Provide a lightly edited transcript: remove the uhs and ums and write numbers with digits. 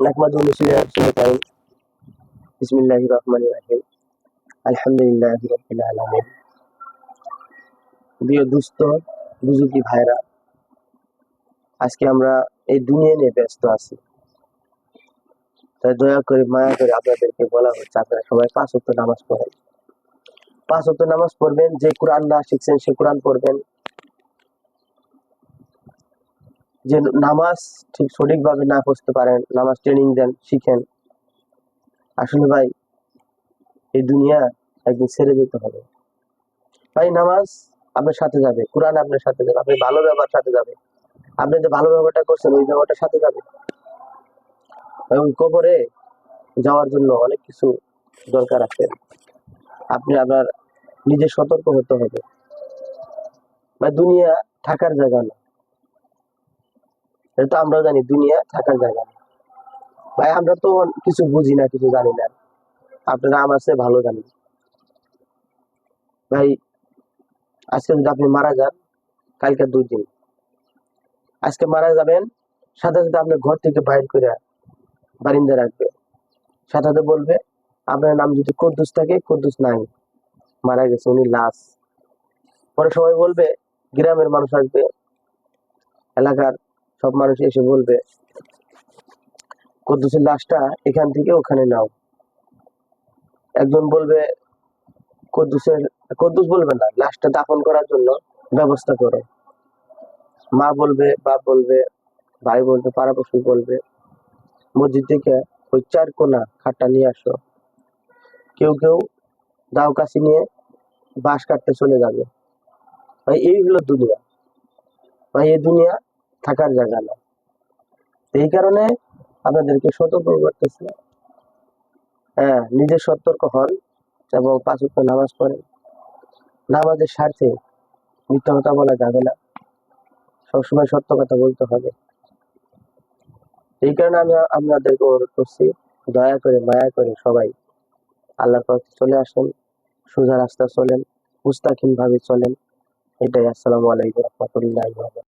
নাহমাদুহু ওয়া নুসাল্লি বিসমিল্লাহির রহমানির রহিম আলহামদুলিল্লাহি রাব্বিল আলামিন। প্রিয় দোস্ত বুজুর্গি ভাইরা, আজকে আমরা এই দুনিয়া নিয়ে ব্যস্ত আছি, তাই দয়া করে মায়া করে আপনাদেরকে বলা হচ্ছে আপনারা সবাই 5 ওয়াক্ত নামাজ পড়েন। 5 ওয়াক্ত নামাজ পড়বেন, যে কোরআন না শিখছেন সে কোরআন পড়বেন, যে নামাজ ঠিক সঠিকভাবে না পড়তে পারেন নামাজ ট্রেনিং দেন, শিখেন। আসলে ভাই এই দুনিয়া একদিন ছেড়ে যেতে হবে ভাই। নামাজ আপনার সাথে যাবে, কোরআন আপনার সাথে যাবে, আপনি ভালো ব্যবহার সাথে যাবে, আপনি যে ভালো ব্যবহারটা করছেন ওই ব্যবহারটার সাথে যাবে। এবং কবরে যাওয়ার জন্য অনেক কিছু দরকার আছে, আপনি আপনার নিজে সতর্ক হতে হবে ভাই। দুনিয়া থাকার জায়গা না, এটা তো আমরাও জানি দুনিয়া থাকার জায়গা না ভাই। আমরা তো কিছু বুঝি না, কিছু জানি না, আপনারা আমার চেয়ে ভালো জানেন ভাই। আজকে যদি আপনি মারা যান, কালকে 2 দিন, আজকে মারা যাবেন, সাথে সাথে আপনার ঘর থেকে বাইর করে বারিন্দা রাখবে, সাথে সাথে বলবে আপনার নাম যদি কুদ্দুস থাকে, কুদ্দুস নাই, মারা গেছে, উনি লাশ। পরে সবাই বলবে, গ্রামের মানুষ আসবে, এলাকার সব মানুষ এসে বলবে কুদ্দুসের লাশটা এখান থেকে ওখানে নাও। একজন বলবে কুদ্দুস বলবে না, লাশটা দাফন করার জন্য ব্যবস্থা করো। মা বলবে, বাপ বলবে, ভাই বলবে, পাড়াপড়শি বলবে মসজিদ থেকে ওই 4 কোনা খাটটা নিয়ে আসো। কেউ কেউ দাও কাশি নিয়ে বাঁশ কাটতে চলে যাবে ভাই। এই হলো দুনিয়া ভাই, এই দুনিয়া থাকার জায়গা না। এই কারণে আপনাদেরকে সতর্ক করতেছি, হ্যাঁ, নিজে সতর্ক হন এবং 5 ওয়াক্ত নামাজ পড়েন। নামাজের স্বার্থে মিথ্যা কথা বলা যাবে না, সবসময় সত্য কথা বলতে হবে। এই কারণে আমি আপনাদেরকে অনুরোধ করছি, দয়া করে মায়া করে সবাই আল্লাহর পথে চলে আসেন, সোজা রাস্তা চলেন, মুস্তাকিম ভাবে চলেন। এটাই। আসসালামু আলাইকুম ওয়া রাহমাতুল্লাহি ওয়া বারাকাতুহু।